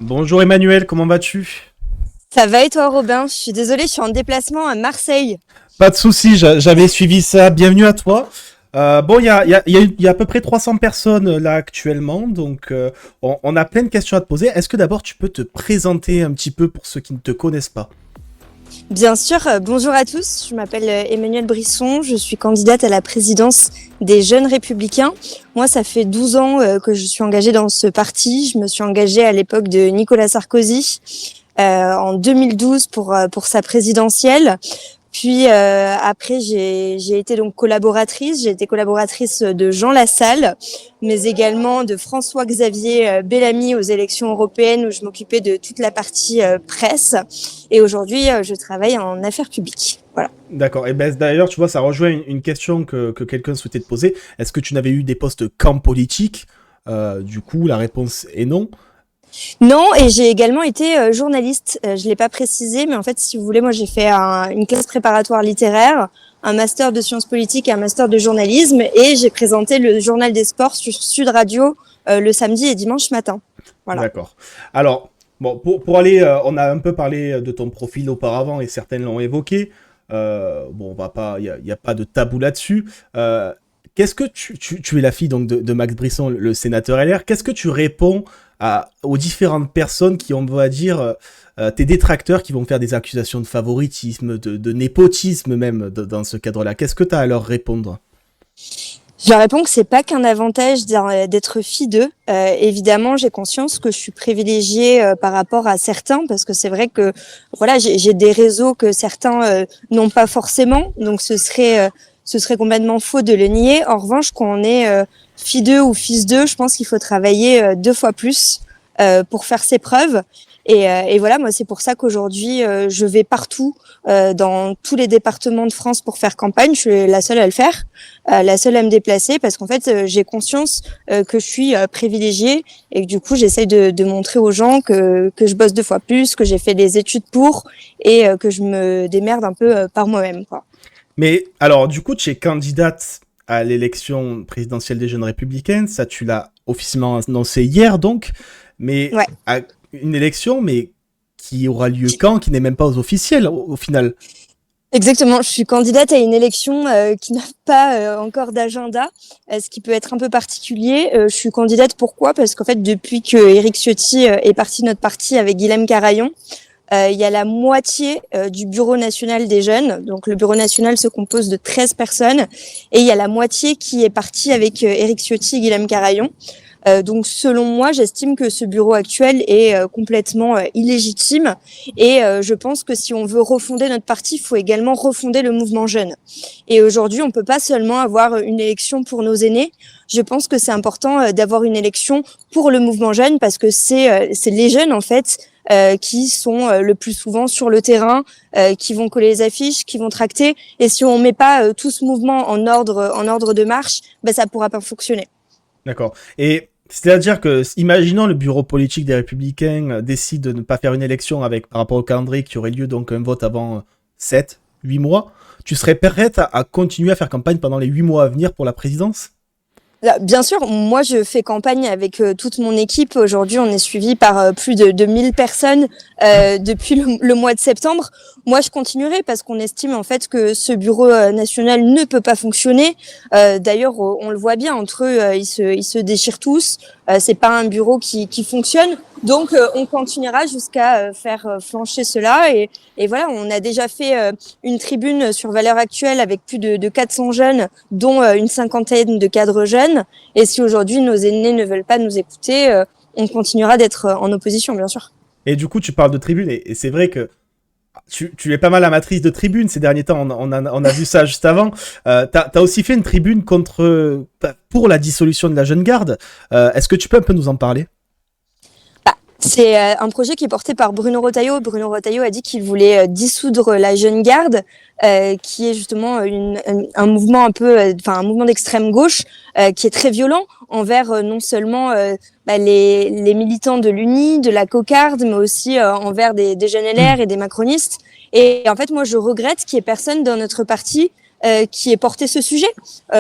Bonjour Emmanuel, comment vas-tu? Ça va et toi, Robin? Je suis désolée, je suis en déplacement à Marseille. Pas de souci, j'avais suivi ça. Bienvenue à toi. Bon, il y a à peu près 300 personnes là actuellement, donc on a plein de questions à te poser. Est-ce que d'abord tu peux te présenter un petit peu pour ceux qui ne te connaissent pas? Bien sûr, bonjour à tous. Je m'appelle Emmanuelle Brisson. Je suis candidate à la présidence des Jeunes Républicains. Moi, ça fait 12 ans que je suis engagée dans ce parti. Je me suis engagée à l'époque de Nicolas Sarkozy en 2012 pour sa présidentielle. Puis après, j'ai été donc collaboratrice. J'ai été collaboratrice de Jean Lassalle, mais également de François-Xavier Bellamy aux élections européennes où je m'occupais de toute la partie presse. Et aujourd'hui, je travaille en affaires publiques. Voilà. D'accord. Et ben d'ailleurs, tu vois, ça rejoint une question que quelqu'un souhaitait te poser. Est-ce que tu n'avais eu des postes camp politique? Du coup, la réponse est non. Non, et j'ai également été journaliste. Je l'ai pas précisé, mais en fait, si vous voulez, moi, j'ai fait une classe préparatoire littéraire, un master de sciences politiques et un master de journalisme, et j'ai présenté le journal des sports sur Sud Radio le samedi et dimanche matin. Voilà. D'accord. Alors, bon, pour aller, on a un peu parlé de ton profil auparavant et certaines l'ont évoqué. Bon, on va pas, y a pas de tabou là-dessus. Qu'est-ce que tu es la fille donc de Max Brisson, le sénateur LR. Qu'est-ce que tu réponds aux différentes personnes qui, on va dire, tes détracteurs qui vont faire des accusations de favoritisme, de népotisme même dans ce cadre-là? Qu'est-ce que tu as à leur répondre? Je leur réponds que c'est pas qu'un avantage d'être fille d'eux. Évidemment, j'ai conscience que je suis privilégiée par rapport à certains, parce que c'est vrai que voilà, j'ai des réseaux que certains n'ont pas forcément, donc ce serait complètement faux de le nier. En revanche, quand on est fille d'eux ou fils d'eux, je pense qu'il faut travailler 2 fois plus pour faire ses preuves. Et voilà, moi, c'est pour ça qu'aujourd'hui, je vais partout, dans tous les départements de France pour faire campagne. Je suis la seule à le faire, la seule à me déplacer, parce qu'en fait, j'ai conscience que je suis privilégiée et que du coup, j'essaye de montrer aux gens que je bosse 2 fois plus, que j'ai fait des études pour et que je me démerde un peu par moi-même, quoi. Mais alors, du coup, tu es candidate à l'élection présidentielle des Jeunes Républicains. Ça, tu l'as officiellement annoncé hier, donc. Mais Ouais. à une élection, mais qui aura lieu quand? Qui n'est même pas aux officiels, au final. Exactement, je suis candidate à une élection qui n'a pas encore d'agenda, ce qui peut être un peu particulier. Je suis candidate pourquoi? Parce qu'en fait, depuis que Éric Ciotti est parti de notre parti avec Guilhem Carayon, il y a la moitié du bureau national des jeunes. Donc le bureau national se compose de 13 personnes et il y a la moitié qui est partie avec Éric Ciotti et Guilhem Carayon. Donc selon moi, j'estime que ce bureau actuel est complètement illégitime et je pense que si on veut refonder notre parti, il faut également refonder le mouvement jeune. Et aujourd'hui, on peut pas seulement avoir une élection pour nos aînés. Je pense que c'est important d'avoir une élection pour le mouvement jeune parce que c'est les jeunes en fait qui sont le plus souvent sur le terrain, qui vont coller les affiches, qui vont tracter. Et si on met pas tout ce mouvement en ordre de marche, ben ça pourra pas fonctionner. D'accord. Et c'est-à-dire que, imaginons le bureau politique des Républicains décide de ne pas faire une élection avec, par rapport au calendrier qui aurait lieu, donc un vote avant 7, 8 mois. Tu serais prête à continuer à faire campagne pendant les 8 mois à venir pour la présidence? Bien sûr, moi je fais campagne avec toute mon équipe. Aujourd'hui, on est suivi par plus de 1000 personnes depuis le mois de septembre. Moi, je continuerai parce qu'on estime en fait que ce bureau national ne peut pas fonctionner. D'ailleurs, on le voit bien entre eux, ils se déchirent tous. C'est pas un bureau qui fonctionne. Donc, on continuera jusqu'à faire flancher cela. Et voilà, on a déjà fait une tribune sur Valeurs Actuelles avec plus de 400 jeunes, dont une cinquantaine de cadres jeunes. Et si aujourd'hui nos aînés ne veulent pas nous écouter, on continuera d'être en opposition, bien sûr. Et du coup, tu parles de tribune, et c'est vrai que tu es pas mal amatrice de tribune ces derniers temps, on a vu ça juste avant. T'as aussi fait une tribune pour la dissolution de la Jeune Garde. Est-ce que tu peux un peu nous en parler? C'est un projet qui est porté par Bruno Retailleau. Bruno Retailleau a dit qu'il voulait dissoudre la Jeune Garde, qui est justement un mouvement un mouvement d'extrême gauche qui est très violent envers non seulement les militants de l'Uni, de la Cocarde, mais aussi envers des jeunes LR et des macronistes. Et en fait, moi, je regrette qu'il y ait personne dans notre parti qui ait porté ce sujet.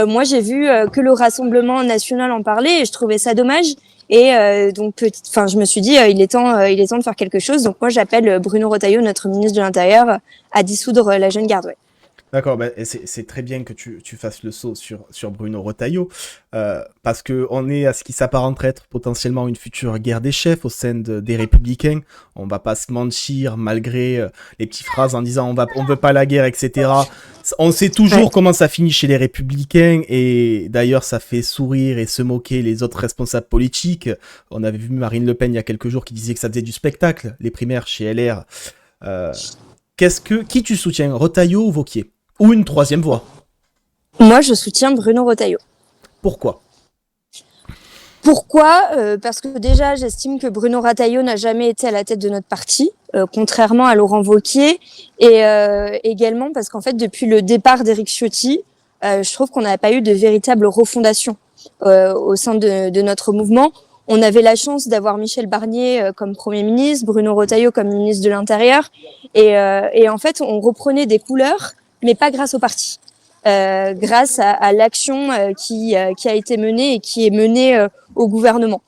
Moi, j'ai vu que le Rassemblement national en parlait et je trouvais ça dommage. Et donc, je me suis dit, il est temps de faire quelque chose. Donc, moi, j'appelle Bruno Retailleau, notre ministre de l'Intérieur, à dissoudre la jeune garde. Ouais. D'accord, bah, et c'est très bien que tu fasses le saut sur Bruno Retailleau, parce que on est à ce qui s'apparenterait être potentiellement une future guerre des chefs au sein des Républicains. On va pas se mentir, malgré les petites phrases en disant on veut pas la guerre, etc. On sait toujours comment ça finit chez les Républicains, et d'ailleurs ça fait sourire et se moquer les autres responsables politiques. On avait vu Marine Le Pen il y a quelques jours qui disait que ça faisait du spectacle, les primaires chez LR. Euh, qui tu soutiens, Retailleau ou Wauquiez? Ou une troisième voie? Moi, je soutiens Bruno Retailleau. Pourquoi? Pourquoi Parce que déjà, j'estime que Bruno Retailleau n'a jamais été à la tête de notre parti, contrairement à Laurent Wauquiez, et également parce qu'en fait, depuis le départ d'Éric Ciotti, je trouve qu'on n'a pas eu de véritable refondation au sein de notre mouvement. On avait la chance d'avoir Michel Barnier comme Premier ministre, Bruno Retailleau comme ministre de l'Intérieur, et en fait, on reprenait des couleurs, mais pas grâce au parti. Grâce à l'action qui a été menée et qui est menée au gouvernement.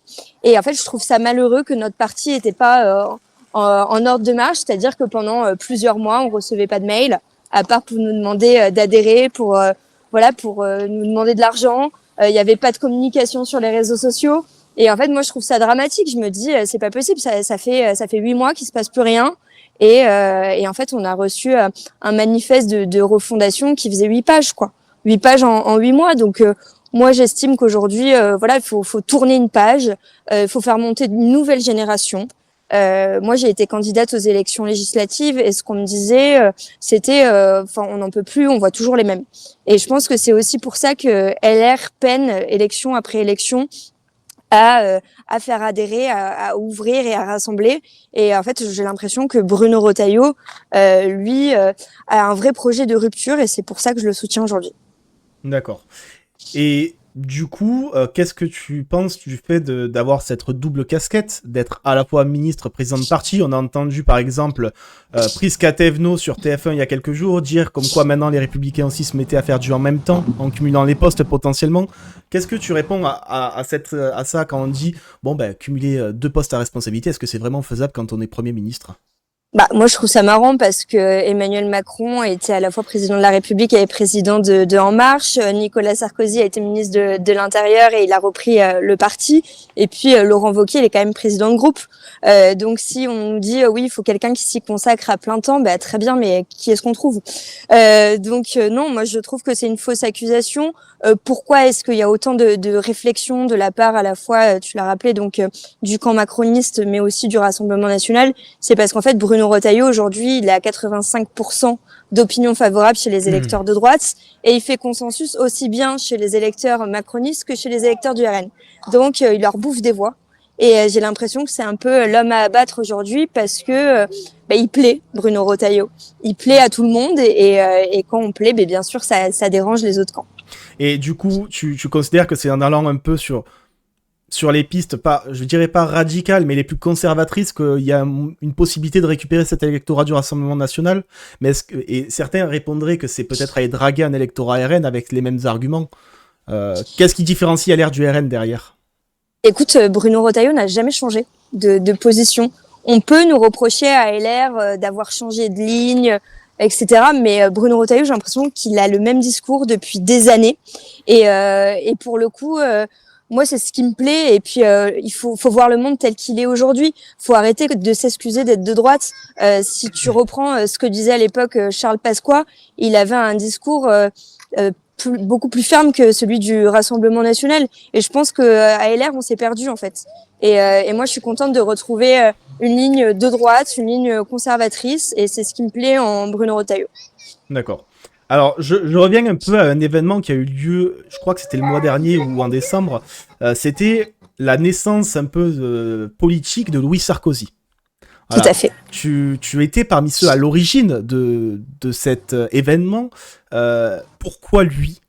Et en fait, je trouve ça malheureux que notre parti n'était pas en ordre de marche, c'est-à-dire que pendant plusieurs mois, on recevait pas de mail, à part pour nous demander d'adhérer, pour nous demander de l'argent. Il y avait pas de communication sur les réseaux sociaux. Et en fait, moi, je trouve ça dramatique. Je me dis, c'est pas possible. Ça fait 8 mois qu'il se passe plus rien. Et en fait, on a reçu un manifeste de refondation qui faisait 8 pages, quoi. 8 pages en 8 mois. Donc, moi, j'estime qu'aujourd'hui, il faut tourner une page. Il faut faire monter une nouvelle génération. Moi, j'ai été candidate aux élections législatives et ce qu'on me disait, c'était, on n'en peut plus, on voit toujours les mêmes. Et je pense que c'est aussi pour ça que LR peine élection après élection à faire adhérer, à ouvrir et à rassembler. Et en fait, j'ai l'impression que Bruno Retailleau, lui, a un vrai projet de rupture et c'est pour ça que je le soutiens aujourd'hui. D'accord. Et du coup, qu'est-ce que tu penses du fait d'avoir cette double casquette, d'être à la fois ministre, président de parti? On a entendu par exemple Prisca Thévenot sur TF1 il y a quelques jours dire comme quoi maintenant les Républicains aussi se mettaient à faire du en même temps, en cumulant les postes potentiellement. Qu'est-ce que tu réponds à ça quand on dit bon ben cumuler 2 postes à responsabilité, est-ce que c'est vraiment faisable quand on est Premier ministre? Bah, moi, je trouve ça marrant parce que Emmanuel Macron était à la fois président de la République et président de En Marche. Nicolas Sarkozy a été ministre de l'Intérieur et il a repris le parti. Et puis, Laurent Wauquiez, il est quand même président de groupe. Donc, si on nous dit, oui, il faut quelqu'un qui s'y consacre à plein temps, bah, très bien, mais qui est-ce qu'on trouve? Non, moi, je trouve que c'est une fausse accusation. Pourquoi est-ce qu'il y a autant de réflexion de la part à la fois, tu l'as rappelé, donc du camp macroniste, mais aussi du Rassemblement national? C'est parce qu'en fait, Bruno Retailleau, aujourd'hui, il est à 85% d'opinion favorable chez les électeurs de droite et il fait consensus aussi bien chez les électeurs macronistes que chez les électeurs du RN. Donc, il leur bouffe des voix. Et j'ai l'impression que c'est un peu l'homme à abattre aujourd'hui parce que il plaît, Bruno Retailleau. Il plaît à tout le monde et quand on plaît, bien sûr, ça dérange les autres camps. Et du coup, tu considères que c'est en allant un peu sur les pistes, pas, je dirais pas radicales, mais les plus conservatrices, qu'il y a une possibilité de récupérer cet électorat du Rassemblement national. Mais et certains répondraient que c'est peut-être aller draguer un électorat RN avec les mêmes arguments. Qu'est-ce qui différencie LR du RN derrière? Écoute, Bruno Retailleau n'a jamais changé de position. On peut nous reprocher à LR d'avoir changé de ligne, etc. Mais Bruno Retailleau, j'ai l'impression qu'il a le même discours depuis des années. Et pour le coup, moi, c'est ce qui me plaît. Et puis, il faut voir le monde tel qu'il est aujourd'hui. Faut arrêter de s'excuser d'être de droite. Si tu reprends ce que disait à l'époque Charles Pasqua, il avait un discours beaucoup plus ferme que celui du Rassemblement national. Et je pense que à LR, on s'est perdu en fait. Et moi, je suis contente de retrouver une ligne de droite, une ligne conservatrice. Et c'est ce qui me plaît en Bruno Retailleau. D'accord. Alors, je reviens un peu à un événement qui a eu lieu, je crois que c'était le mois dernier ou en décembre. C'était la naissance un peu politique de Louis Sarkozy. Voilà. Tout à fait. Tu étais parmi ceux à l'origine de cet événement. Pourquoi lui?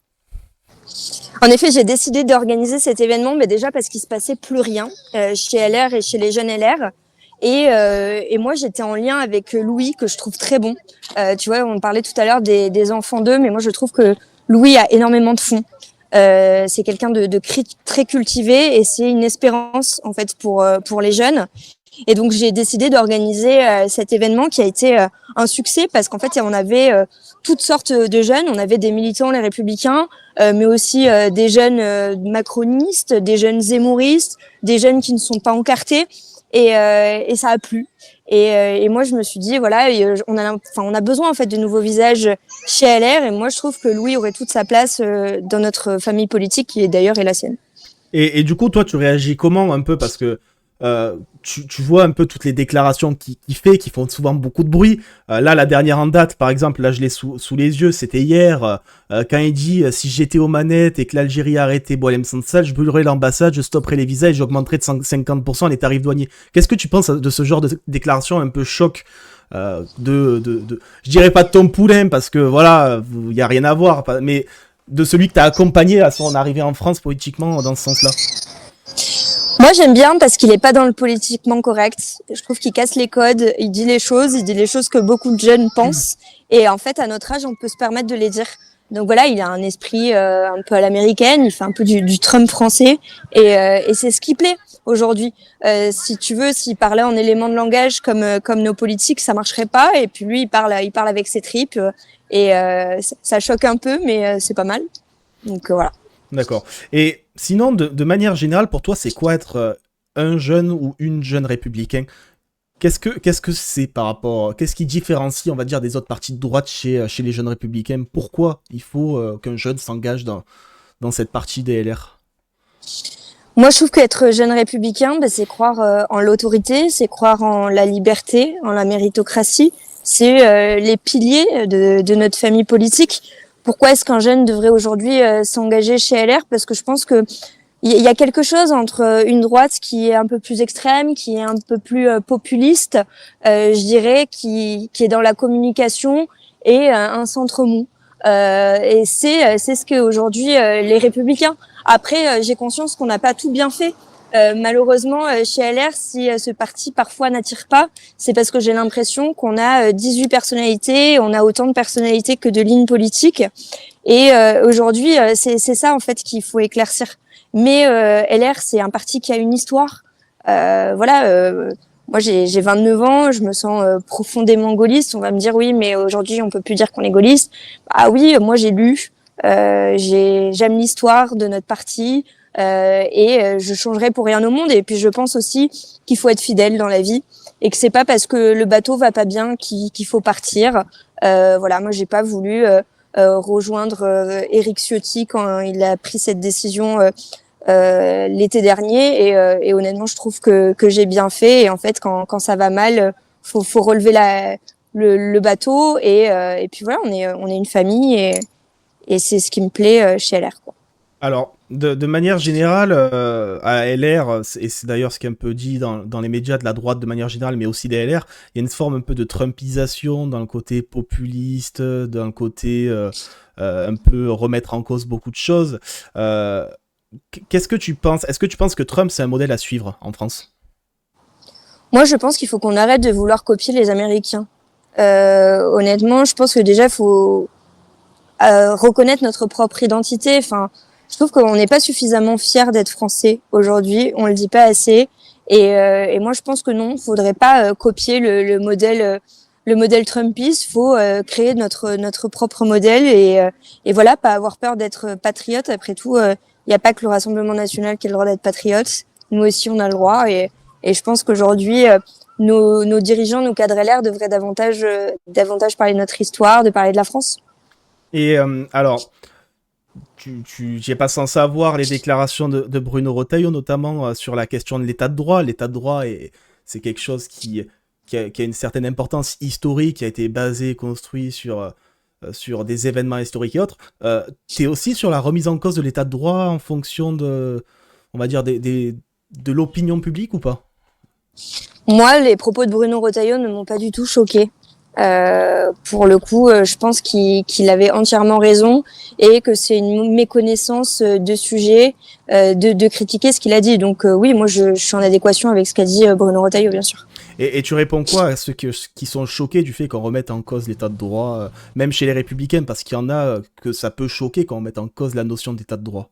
En effet, j'ai décidé d'organiser cet événement, mais déjà parce qu'il se passait plus rien chez LR et chez les jeunes LR. Et moi, j'étais en lien avec Louis, que je trouve très bon. Tu vois, on parlait tout à l'heure des enfants d'eux, mais moi, je trouve que Louis a énormément de fond. C'est quelqu'un très cultivé et c'est une espérance en fait pour les jeunes. Et donc j'ai décidé d'organiser cet événement qui a été un succès parce qu'en fait on avait toutes sortes de jeunes. On avait des militants, les Républicains, mais aussi des jeunes macronistes, des jeunes zémouristes, des jeunes qui ne sont pas encartés. Et ça a plu. Et moi je me suis dit voilà, on a besoin en fait de nouveaux visages chez LR. Et moi je trouve que Louis aurait toute sa place dans notre famille politique qui est d'ailleurs est la sienne. Et du coup, toi, tu réagis comment un peu parce que tu vois un peu toutes les déclarations qu'il fait, qui font souvent beaucoup de bruit. Là, la dernière en date, par exemple, là, je l'ai sous les yeux, c'était hier, quand il dit si j'étais aux manettes et que l'Algérie arrêtait Boualem Sansal, je brûlerais l'ambassade, je stopperais les visas et j'augmenterais de 50% les tarifs douaniers. Qu'est-ce que tu penses de ce genre de déclaration un peu choc je dirais pas de Tom Poulain parce que voilà, il y a rien à voir, mais de celui que tu as accompagné à son arrivée en France politiquement dans ce sens-là? Moi, j'aime bien parce qu'il est pas dans le politiquement correct. Je trouve qu'il casse les codes, il dit les choses que beaucoup de jeunes pensent. Et en fait, à notre âge, on peut se permettre de les dire. Donc voilà, il a un esprit un peu à l'américaine, il fait un peu du Trump français. Et c'est ce qui plaît aujourd'hui. Si tu veux, s'il parlait en éléments de langage comme nos politiques, ça marcherait pas. Et puis lui, il parle avec ses tripes. Ça choque un peu, mais c'est pas mal. Donc voilà. D'accord. Et sinon, de manière générale, pour toi, c'est quoi être un jeune ou une jeune républicain? Qu'est-ce que c'est par rapport... Qu'est-ce qui différencie, on va dire, des autres partis de droite chez les jeunes républicains? Pourquoi il faut qu'un jeune s'engage dans cette partie des LR? Moi, je trouve qu'être jeune républicain, c'est croire en l'autorité, c'est croire en la liberté, en la méritocratie. C'est les piliers de notre famille politique. Pourquoi est-ce qu'un jeune devrait aujourd'hui s'engager chez LR? Parce que je pense que il y a quelque chose entre une droite qui est un peu plus extrême, qui est un peu plus populiste, je dirais, qui est dans la communication, et un centre mou. Et c'est ce que aujourd'hui les Républicains. Après, j'ai conscience qu'on n'a pas tout bien fait. Malheureusement, chez LR, si ce parti parfois n'attire pas, c'est parce que j'ai l'impression qu'on a 18 personnalités, on a autant de personnalités que de lignes politiques. Et aujourd'hui, c'est ça en fait qu'il faut éclaircir. Mais LR, c'est un parti qui a une histoire. Moi, j'ai 29 ans, je me sens profondément gaulliste. On va me dire oui, mais aujourd'hui, on peut plus dire qu'on est gaulliste. Ah oui, moi j'ai lu, j'aime l'histoire de notre parti. Je changerai pour rien au monde. Et puis je pense aussi qu'il faut être fidèle dans la vie et que c'est pas parce que le bateau va pas bien qu'il faut partir. Moi j'ai pas voulu rejoindre Éric Ciotti quand il a pris cette décision l'été dernier et honnêtement je trouve que j'ai bien fait. Et en fait quand ça va mal, faut relever le bateau et puis voilà, on est une famille et c'est ce qui me plaît chez LR, quoi. Alors, de manière générale, à LR, et c'est d'ailleurs ce qui est un peu dit dans les médias de la droite de manière générale, mais aussi des LR, il y a une forme un peu de trumpisation dans le côté populiste, dans le côté un peu remettre en cause beaucoup de choses. Qu'est-ce que tu penses? Est-ce que tu penses que Trump, c'est un modèle à suivre en France? Moi, je pense qu'il faut qu'on arrête de vouloir copier les Américains. Honnêtement, je pense que déjà, il faut reconnaître notre propre identité. Enfin, je trouve qu'on n'est pas suffisamment fiers d'être français aujourd'hui. On le dit pas assez. Et moi, je pense que non, faudrait pas copier le modèle trumpiste. Faut créer notre propre modèle et voilà, pas avoir peur d'être patriote. Après tout, il n'y a pas que le Rassemblement national qui a le droit d'être patriote. Nous aussi, on a le droit. Et je pense qu'aujourd'hui, nos dirigeants, nos cadres LR devraient davantage parler de notre histoire, de parler de la France. Et alors, tu n'es pas sans savoir les déclarations de Bruno Retailleau, notamment sur la question de l'état de droit. L'état de droit, c'est quelque chose qui a une certaine importance historique, qui a été basé, construit sur des événements historiques et autres. Tu es aussi sur la remise en cause de l'état de droit en fonction on va dire, de l'opinion publique ou pas? Moi, les propos de Bruno Retailleau ne m'ont pas du tout choquée. Pour le coup, je pense qu'il avait entièrement raison et que c'est une méconnaissance de sujet, de critiquer ce qu'il a dit. Donc oui, moi je suis en adéquation avec ce qu'a dit Bruno Retailleau, bien sûr. Et tu réponds quoi à ceux qui sont choqués du fait qu'on remette en cause l'état de droit, même chez les républicains, parce qu'il y en a que ça peut choquer quand on met en cause la notion d'état de droit.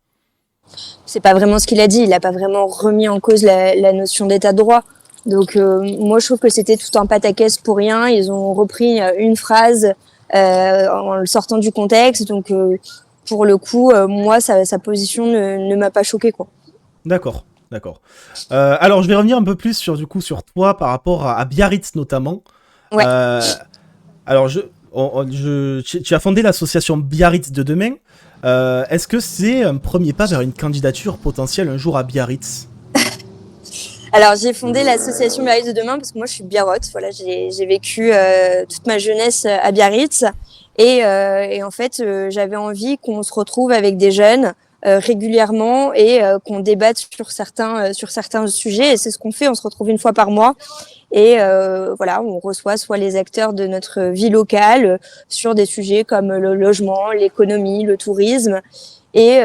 C'est pas vraiment ce qu'il a dit. Il a pas vraiment remis en cause la notion d'état de droit. Donc moi je trouve que c'était tout un pataquès pour rien. Ils ont repris une phrase en le sortant du contexte. Donc pour le coup, moi sa position ne m'a pas choqué quoi. D'accord, d'accord. Alors je vais revenir un peu plus sur toi par rapport à Biarritz notamment. Ouais. Euh, alors tu as fondé l'association Biarritz de demain. Est-ce que c'est un premier pas vers une candidature potentielle un jour à Biarritz? Alors j'ai fondé l'association Biarritz de demain parce que moi je suis biarrotte. Voilà, j'ai vécu toute ma jeunesse à Biarritz et en fait j'avais envie qu'on se retrouve avec des jeunes régulièrement et qu'on débatte sur certains sujets et c'est ce qu'on fait. On se retrouve une fois par mois et voilà, on reçoit soit les acteurs de notre vie locale sur des sujets comme le logement, l'économie, le tourisme et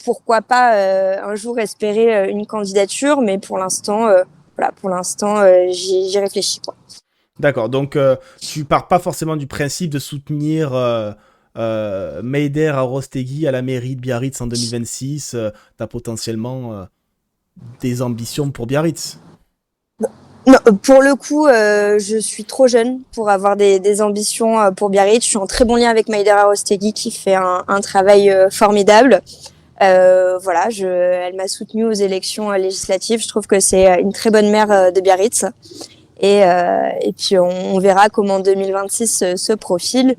pourquoi pas un jour espérer une candidature, mais pour l'instant, j'y réfléchis quoi. D'accord, donc tu pars pas forcément du principe de soutenir Meider à Rostegui à la mairie de Biarritz en 2026. T'as potentiellement des ambitions pour Biarritz. Non, pour le coup, je suis trop jeune pour avoir des ambitions pour Biarritz. Je suis en très bon lien avec Maïdera Rostegui qui fait un travail formidable. Voilà, elle m'a soutenue aux élections législatives. Je trouve que c'est une très bonne maire de Biarritz. Et puis on verra comment 2026 se profile.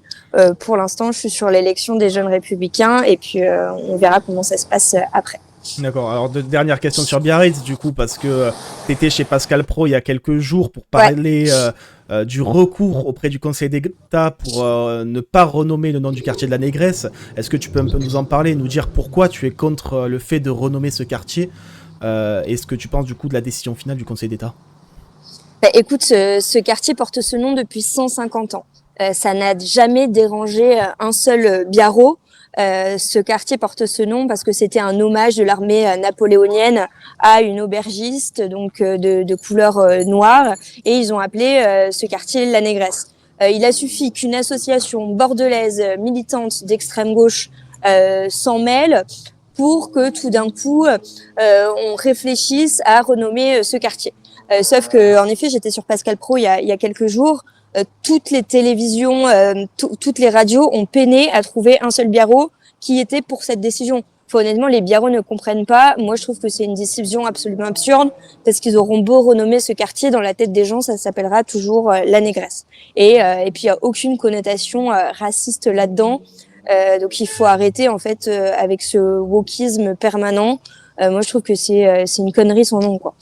Pour l'instant, je suis sur l'élection des jeunes républicains et puis on verra comment ça se passe après. D'accord, alors dernière question sur Biarritz du coup, parce que t'étais chez Pascal Pro il y a quelques jours pour Ouais. parler du recours auprès du Conseil d'État pour ne pas renommer le nom du quartier de la Négresse. Est-ce que tu peux un peu nous en parler, nous dire pourquoi tu es contre le fait de renommer ce quartier et ce que tu penses du coup de la décision finale du Conseil d'État? Bah, écoute, ce quartier porte ce nom depuis 150 ans. Ça n'a jamais dérangé un seul Biarrot. Ce quartier porte ce nom parce que c'était un hommage de l'armée napoléonienne à une aubergiste donc de couleur noire et ils ont appelé ce quartier la Négresse. Il a suffi qu'une association bordelaise militante d'extrême gauche s'en mêle pour que tout d'un coup on réfléchisse à renommer ce quartier. Sauf que, en effet, j'étais sur Pascal Pro il y a quelques jours. Toutes les télévisions, toutes les radios ont peiné à trouver un seul Biarrot qui était pour cette décision. Enfin, honnêtement, les Biarrots ne comprennent pas. Moi, je trouve que c'est une décision absolument absurde parce qu'ils auront beau renommer ce quartier, dans la tête des gens, ça s'appellera toujours la Négresse. Et puis, il n'y a aucune connotation raciste là-dedans. Donc, il faut arrêter, en fait, avec ce wokisme permanent. Moi, je trouve que c'est une connerie son nom, quoi.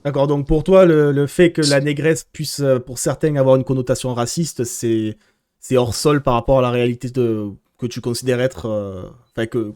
D'accord, donc pour toi, le fait que la négresse puisse, pour certains, avoir une connotation raciste, c'est hors sol par rapport à la réalité que tu considères être, enfin que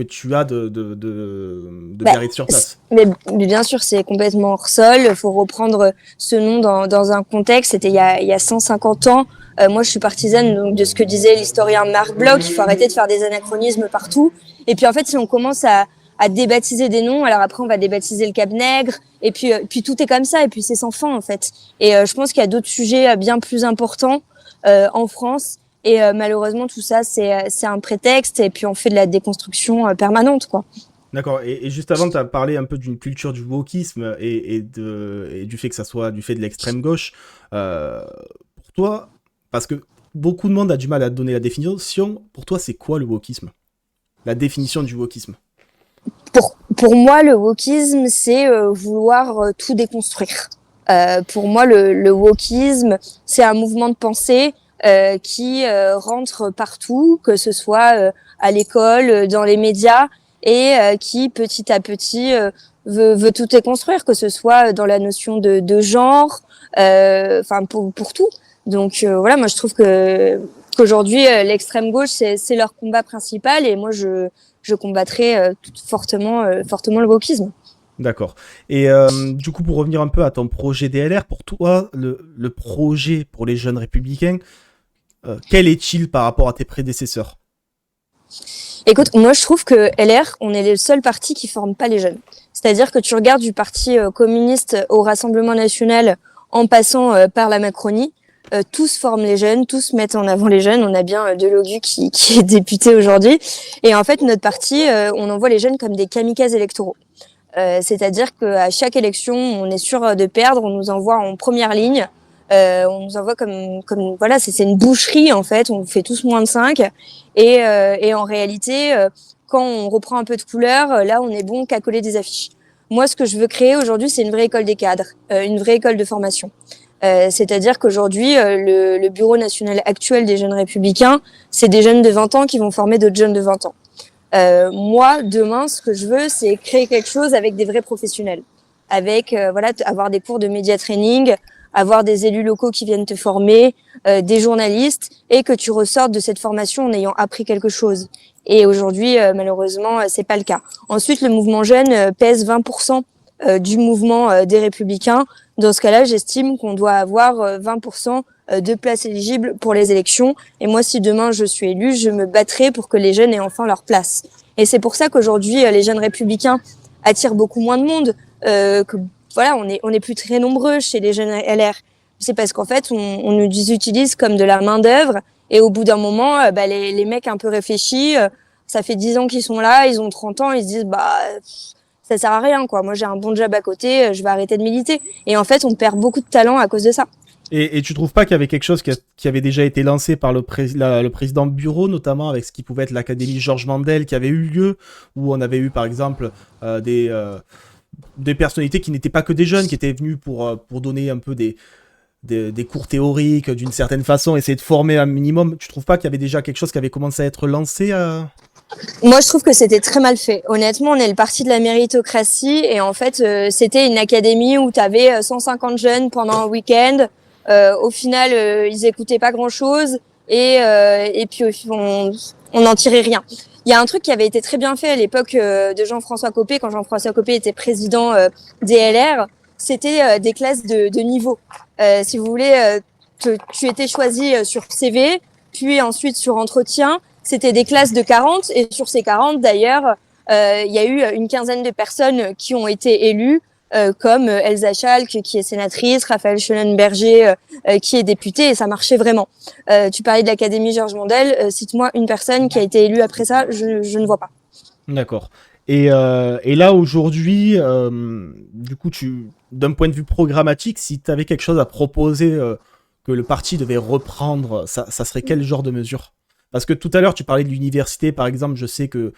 tu as de Bah, Biarritz sur place. mais bien sûr, c'est complètement hors sol. Il faut reprendre ce nom dans un contexte. C'était il y a 150 ans. Moi, je suis partisane donc, de ce que disait l'historien Marc Bloch. Il faut arrêter de faire des anachronismes partout. Et puis, en fait, si on commence à débaptiser des noms, alors après, on va débaptiser le Cap Nègre. Et puis tout est comme ça. Et puis, c'est sans fin, en fait. Et je pense qu'il y a d'autres sujets bien plus importants en France. Et malheureusement, tout ça, c'est un prétexte. Et puis, on fait de la déconstruction permanente, quoi. D'accord, et juste avant, tu as parlé un peu d'une culture du wokisme et du fait que ça soit du fait de l'extrême gauche. Pour toi, parce que beaucoup de monde a du mal à donner la définition, pour toi, c'est quoi le wokisme? La définition du wokisme? Pour moi, le wokisme, c'est vouloir tout déconstruire. Pour moi, le wokisme, c'est un mouvement de pensée qui rentre partout, que ce soit à l'école, dans les médias, et qui petit à petit veut tout déconstruire, que ce soit dans la notion de genre, enfin pour tout. Donc voilà, moi je trouve que qu'aujourd'hui l'extrême gauche c'est leur combat principal, et moi je combattrai fortement le wokisme. D'accord. Et du coup, pour revenir un peu à ton projet DLR, pour toi, le projet pour les jeunes républicains, quel est-il par rapport à tes prédécesseurs? Écoute, moi je trouve que LR, on est le seul parti qui forme pas les jeunes. C'est-à-dire que tu regardes du parti communiste au Rassemblement national en passant par la Macronie, tous forment les jeunes, tous mettent en avant les jeunes. On a bien Delogu qui est député aujourd'hui. Et en fait, notre parti, on envoie les jeunes comme des kamikazes électoraux. C'est-à-dire qu'à chaque élection, on est sûr de perdre, on nous envoie en première ligne. On nous envoie comme voilà, c'est une boucherie en fait. On fait tous moins de 5. Et en réalité, quand on reprend un peu de couleur, là, on est bon qu'à coller des affiches. Moi, ce que je veux créer aujourd'hui, c'est une vraie école des cadres, une vraie école de formation. C'est-à-dire qu'aujourd'hui, le bureau national actuel des jeunes républicains, c'est des jeunes de 20 ans qui vont former d'autres jeunes de 20 ans. Moi, demain, ce que je veux, c'est créer quelque chose avec des vrais professionnels, avec voilà, avoir des cours de média training, avoir des élus locaux qui viennent te former, des journalistes, et que tu ressortes de cette formation en ayant appris quelque chose. Et aujourd'hui, malheureusement, c'est pas le cas. Ensuite, le mouvement jeune pèse 20% du mouvement des Républicains. Dans ce cas-là, j'estime qu'on doit avoir 20% de places éligibles pour les élections. Et moi, si demain je suis élue, je me battrai pour que les jeunes aient enfin leur place. Et c'est pour ça qu'aujourd'hui, les jeunes républicains attirent beaucoup moins de monde. Que voilà, on est plus très nombreux chez les jeunes LR. C'est parce qu'en fait, on nous utilise comme de la main d'œuvre. Et au bout d'un moment, les mecs un peu réfléchis, ça fait 10 ans qu'ils sont là, ils ont 30 ans, ils se disent ça sert à rien quoi. Moi j'ai un bon job à côté, je vais arrêter de militer. Et en fait, on perd beaucoup de talent à cause de ça. Et tu trouves pas qu'il y avait quelque chose qui avait déjà été lancé par le président de bureau, notamment avec ce qui pouvait être l'Académie Georges Mandel qui avait eu lieu, où on avait eu par exemple des personnalités qui n'étaient pas que des jeunes, qui étaient venus pour donner un peu des cours théoriques d'une certaine façon, essayer de former un minimum. Tu trouves pas qu'il y avait déjà quelque chose qui avait commencé à être lancé Moi, je trouve que c'était très mal fait. Honnêtement, on est le parti de la méritocratie et en fait, c'était une académie où tu avais 150 jeunes pendant un week-end. Au final, ils écoutaient pas grand-chose et puis on n'en tirait rien. Il y a un truc qui avait été très bien fait à l'époque de Jean-François Copé, quand Jean-François Copé était président des LR, c'était des classes de niveau. Si vous voulez, tu étais choisi sur CV, puis ensuite sur entretien. C'était des classes de 40 et sur ces 40 d'ailleurs, il y a eu une quinzaine de personnes qui ont été élues, comme Elsa Schalk qui est sénatrice, Raphaël Schellenberger qui est député et ça marchait vraiment. Tu parlais de l'Académie Georges Mandel, cite-moi une personne qui a été élue après ça, je ne vois pas. D'accord. Et là aujourd'hui, du coup, d'un point de vue programmatique, si tu avais quelque chose à proposer que le parti devait reprendre, ça serait quel genre de mesure? Parce que tout à l'heure, tu parlais de l'université, par exemple, je sais que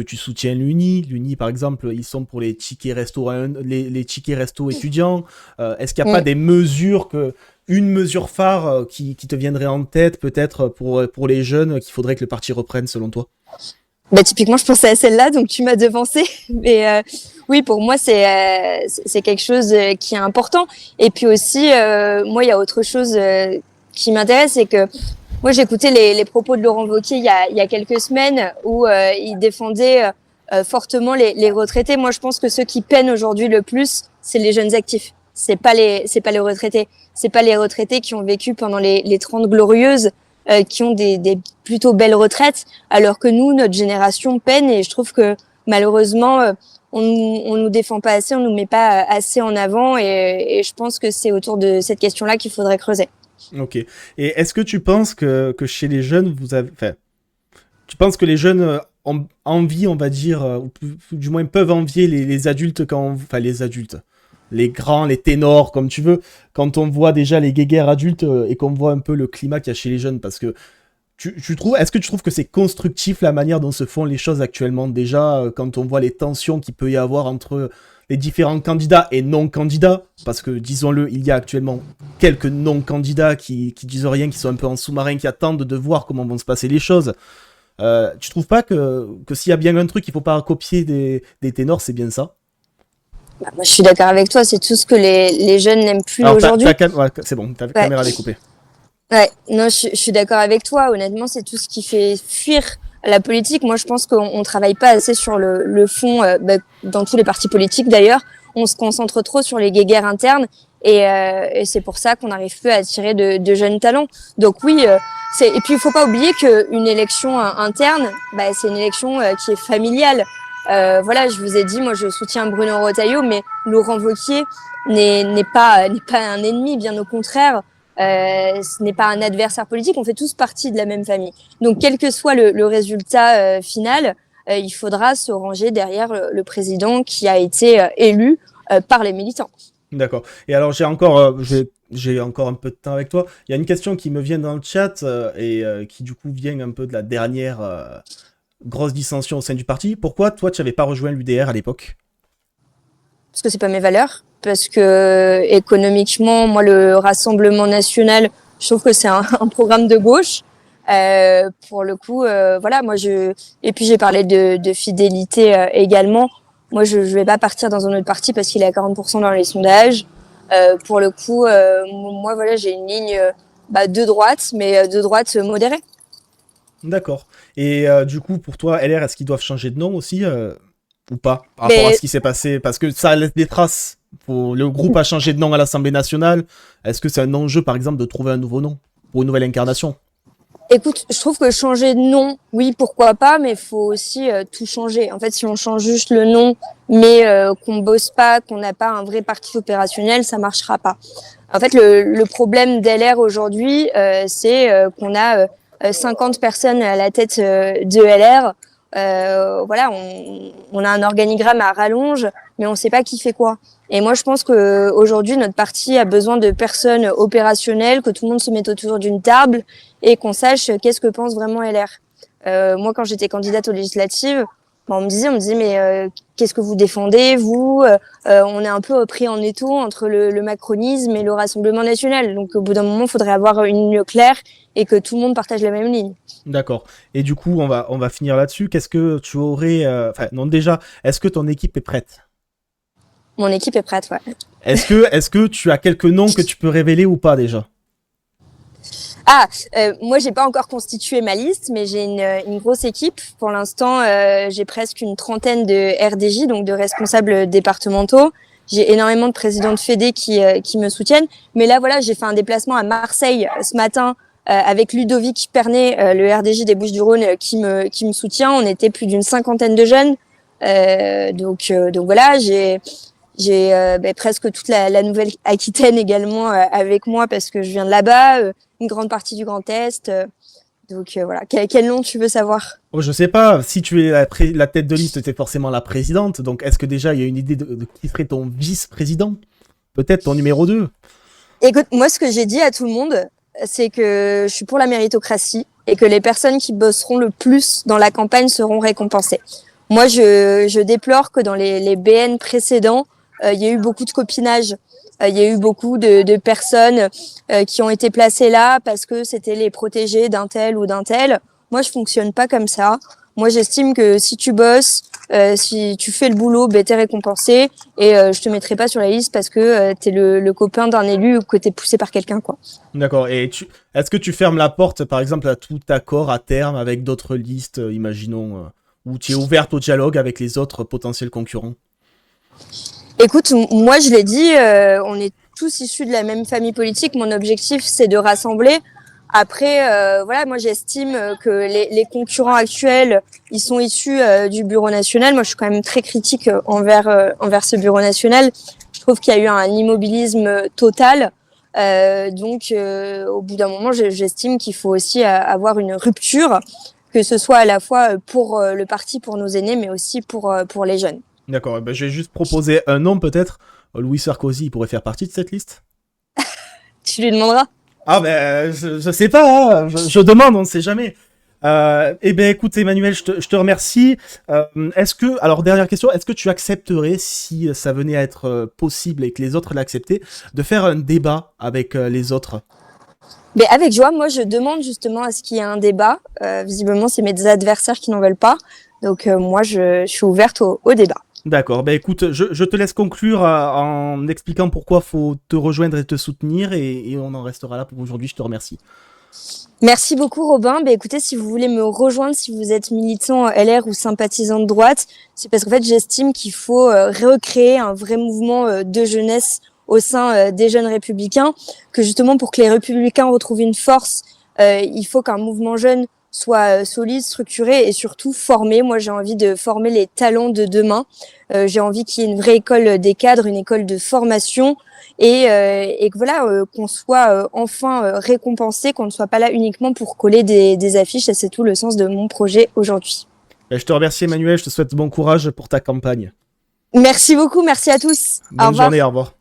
tu soutiens l'Uni. L'Uni, par exemple, ils sont pour les tickets resto, les tickets resto étudiants. Est-ce qu'il n'y a pas des mesures, une mesure phare qui te viendrait en tête, peut-être, pour les jeunes, qu'il faudrait que le parti reprenne, selon toi? Typiquement, je pensais à celle-là, donc tu m'as devancé. Mais oui, pour moi, c'est quelque chose qui est important. Et puis aussi, moi, il y a autre chose qui m'intéresse, c'est que moi, j'écoutais les propos de Laurent Wauquiez il y a quelques semaines où il défendait fortement les retraités. Moi, je pense que ceux qui peinent aujourd'hui le plus, c'est les jeunes actifs. C'est pas les retraités. C'est pas les retraités qui ont vécu pendant les 30 glorieuses, qui ont des plutôt belles retraites, alors que nous, notre génération peine. Et je trouve que malheureusement, on nous défend pas assez, on nous met pas assez en avant. Et je pense que c'est autour de cette question-là qu'il faudrait creuser. Ok. Et est-ce que tu penses que chez les jeunes, tu penses que les jeunes ont envie, on va dire, ou du moins peuvent envier les adultes enfin les adultes, les grands, les ténors, comme tu veux, quand on voit déjà les guéguerres adultes et qu'on voit un peu le climat qu'il y a chez les jeunes, parce que est-ce que tu trouves que c'est constructif la manière dont se font les choses actuellement déjà, quand on voit les tensions qu'il peut y avoir entre les différents candidats et non-candidats, parce que disons-le, il y a actuellement quelques non-candidats qui disent rien, qui sont un peu en sous-marin, qui attendent de voir comment vont se passer les choses. Tu trouves pas que s'il y a bien un truc qu'il faut pas copier des ténors, c'est bien ça? Moi, je suis d'accord avec toi, c'est tout ce que les jeunes n'aiment plus Alors, aujourd'hui. ouais, c'est bon, ta caméra est coupée. Ouais, non, je suis d'accord avec toi. Honnêtement, c'est tout ce qui fait fuir La politique, moi je pense qu'on travaille pas assez sur le fond, dans tous les partis politiques d'ailleurs. On se concentre trop sur les guéguerres internes et c'est pour ça qu'on n'arrive plus à attirer de jeunes talents. Donc oui, et puis il faut pas oublier qu'une élection interne, c'est une élection qui est familiale. Voilà, je vous ai dit, moi je soutiens Bruno Retailleau, mais Laurent Wauquiez n'est pas un ennemi, bien au contraire. Ce n'est pas un adversaire politique, on fait tous partie de la même famille. Donc quel que soit le résultat final, il faudra se ranger derrière président qui a été élu par les militants. D'accord. Et alors j'ai encore un peu de temps avec toi. Il y a une question qui me vient dans le chat et qui du coup vient un peu de la dernière grosse dissension au sein du parti. Pourquoi toi tu n'avais pas rejoint l'UDR à l'époque? Parce que c'est pas mes valeurs, parce que économiquement, moi le Rassemblement national, je trouve que c'est un programme de gauche. Pour le coup, voilà, et puis j'ai parlé de fidélité également. Moi, je vais pas partir dans un autre parti parce qu'il est à 40% dans les sondages. Pour le coup, moi, voilà, j'ai une ligne de droite, mais de droite modérée. D'accord. Et du coup, pour toi, LR, est-ce qu'ils doivent changer de nom aussi ou pas par rapport à Mais ce qui s'est passé? Parce que ça laisse des traces. Le groupe a changé de nom à l'Assemblée nationale. Est-ce que c'est un enjeu, par exemple, de trouver un nouveau nom pour une nouvelle incarnation? écoute, je trouve que changer de nom, oui, pourquoi pas, mais il faut aussi tout changer. En fait, si on change juste le nom, mais qu'on bosse pas, qu'on n'a pas un vrai parti opérationnel, ça marchera pas. En fait, le problème d'LR aujourd'hui, c'est qu'on a 50 personnes à la tête de LR. Voilà, on a un organigramme à rallonge, mais on sait pas qui fait quoi. Et moi, je pense que aujourd'hui, notre parti a besoin de personnes opérationnelles, que tout le monde se mette autour d'une table et qu'on sache qu'est-ce que pense vraiment LR. Moi, quand j'étais candidate aux législatives, on me disait, mais qu'est-ce que vous défendez, vous On est un peu pris en étau entre le macronisme et le Rassemblement national. Donc, au bout d'un moment, il faudrait avoir une ligne claire et que tout le monde partage la même ligne. D'accord. Et du coup, on va finir là-dessus. Qu'est-ce que tu aurais... Enfin, non, déjà, est-ce que ton équipe est prête? Mon équipe est prête, ouais. Est-ce que tu as quelques noms que tu peux révéler ou pas déjà? Moi, j'ai pas encore constitué ma liste, mais j'ai une grosse équipe. Pour l'instant, j'ai presque une trentaine de RDJ, donc de responsables départementaux. J'ai énormément de présidents de fédé qui me soutiennent. Mais là, voilà, j'ai fait un déplacement à Marseille ce matin avec Ludovic Pernet, le RDJ des Bouches-du-Rhône, qui me soutient. On était plus d'une cinquantaine de jeunes. Donc voilà, j'ai presque toute la Nouvelle-Aquitaine également avec moi parce que je viens de là-bas, une grande partie du Grand Est. Donc voilà, quel nom tu veux savoir? Oh, je sais pas, si tu es la tête de liste, tu es forcément la présidente, donc est-ce que déjà il y a une idée de qui serait ton vice-président? Peut-être ton numéro 2? Écoute, moi ce que j'ai dit à tout le monde, c'est que je suis pour la méritocratie et que les personnes qui bosseront le plus dans la campagne seront récompensées. Moi, je déplore que dans les BN précédents, il y a eu beaucoup de copinage. Il y a eu beaucoup de personnes qui ont été placées là parce que c'était les protégés d'un tel ou d'un tel. Moi, je fonctionne pas comme ça. Moi, j'estime que si tu bosses, si tu fais le boulot, t'es récompensé et je te mettrai pas sur la liste parce que t'es le copain d'un élu ou que t'es poussé par quelqu'un, quoi. D'accord, et est-ce que tu fermes la porte, par exemple, à tout accord à terme avec d'autres listes, imaginons, où tu es ouverte au dialogue avec les autres potentiels concurrents? Écoute, moi je l'ai dit, on est tous issus de la même famille politique. Mon objectif, c'est de rassembler. Après, voilà, moi j'estime que les concurrents actuels, ils sont issus du Bureau national. Moi, je suis quand même très critique envers ce Bureau national. Je trouve qu'il y a eu un immobilisme total. Donc, au bout d'un moment, j'estime qu'il faut aussi avoir une rupture, que ce soit à la fois pour le parti, pour nos aînés, mais aussi pour les jeunes. D'accord, ben je vais juste proposer un nom peut-être. Louis Sarkozy, il pourrait faire partie de cette liste? Tu lui demanderas. Ah ben, je sais pas, hein, je demande, on ne sait jamais. Eh ben écoute Emmanuel, je te remercie. Alors dernière question, est-ce que tu accepterais, si ça venait à être possible et que les autres l'acceptaient, de faire un débat avec les autres? Mais avec joie, moi je demande justement à ce qu'il y ait un débat. Visiblement, c'est mes adversaires qui n'en veulent pas. Donc moi je suis ouverte au débat. D'accord, ben écoute, je te laisse conclure en expliquant pourquoi faut te rejoindre et te soutenir et on en restera là pour aujourd'hui, je te remercie. Merci beaucoup Robin. Écoutez, si vous voulez me rejoindre, si vous êtes militant LR ou sympathisant de droite, c'est parce qu'en fait j'estime qu'il faut recréer un vrai mouvement de jeunesse au sein des jeunes républicains, que justement pour que les républicains retrouvent une force, il faut qu'un mouvement jeune soit solide, structuré et surtout formé. Moi j'ai envie de former les talents de demain. J'ai envie qu'il y ait une vraie école des cadres, une école de formation. Et que voilà, qu'on soit enfin récompensé, qu'on ne soit pas là uniquement pour coller des affiches. Et c'est tout le sens de mon projet aujourd'hui. Je te remercie Emmanuel, je te souhaite bon courage pour ta campagne. Merci beaucoup, merci à tous. Au Bonne revoir. journée, au revoir.